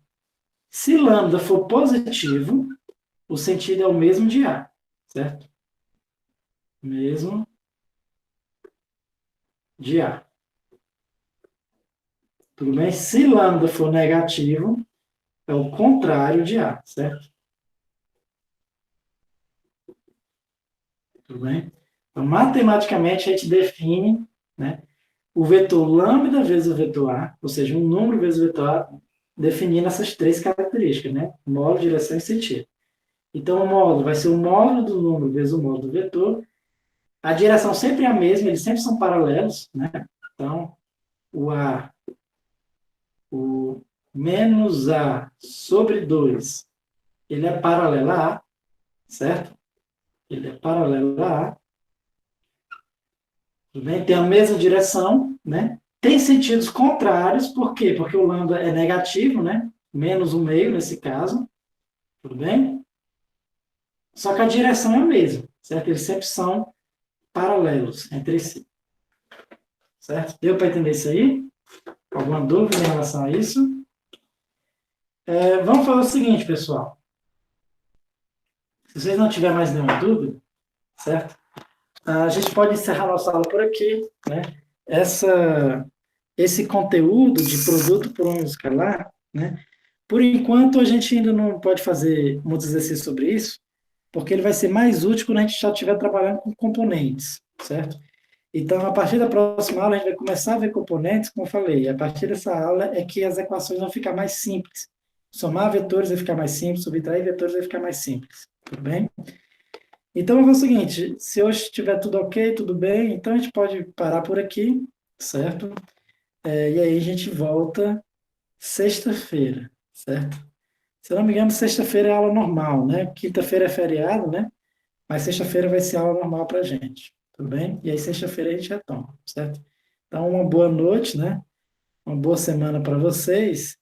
Se lambda for positivo, o sentido é o mesmo de A, certo? Mesmo de A. Tudo bem? Se lambda for negativo, é o contrário de A, certo? Tudo bem? Então, matematicamente, a gente define, né, o vetor lambda vezes o vetor A, ou seja, um número vezes o vetor A, definindo essas três características, né? Módulo, direção e sentido. Então, o módulo vai ser o módulo do número vezes o módulo do vetor. A direção sempre é a mesma, eles sempre são paralelos, né? Então, o A, o menos A sobre 2, ele é paralelo a A, certo? Ele é paralelo a A. Tudo bem? Tem a mesma direção, né? Tem sentidos contrários, por quê? Porque o lambda é negativo, né? Menos um meio nesse caso, tudo bem? Só que a direção é a mesma, certo? Eles sempre são paralelos entre si, certo? Deu para entender isso aí? Alguma dúvida em relação a isso? Vamos fazer o seguinte, pessoal. Se vocês não tiverem mais nenhuma dúvida, certo? A gente pode encerrar nossa aula por aqui, né? Esse conteúdo de produto por um escalar, né? Por enquanto, a gente ainda não pode fazer muitos exercícios sobre isso, porque ele vai ser mais útil quando a gente já estiver trabalhando com componentes, certo? Então, a partir da próxima aula, a gente vai começar a ver componentes, como eu falei. A partir dessa aula é que as equações vão ficar mais simples. Somar vetores vai ficar mais simples, subtrair vetores vai ficar mais simples. Tudo bem? Então, eu vou fazer o seguinte: se hoje estiver tudo ok, tudo bem, então a gente pode parar por aqui, certo? E aí a gente volta sexta-feira, certo? Se eu não me engano, sexta-feira é aula normal, né? Quinta-feira é feriado, né? Mas sexta-feira vai ser aula normal para a gente, tudo bem? E aí sexta-feira a gente retoma, certo? Então, uma boa noite, né? Uma boa semana para vocês.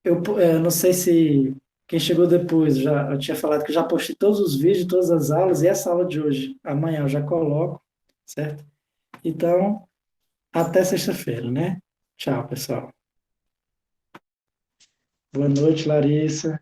Eu não sei se quem chegou depois, eu tinha falado que eu já postei todos os vídeos, todas as aulas, e essa aula de hoje, amanhã eu já coloco, certo? Então, até sexta-feira, né? Tchau, pessoal. Boa noite, Larissa.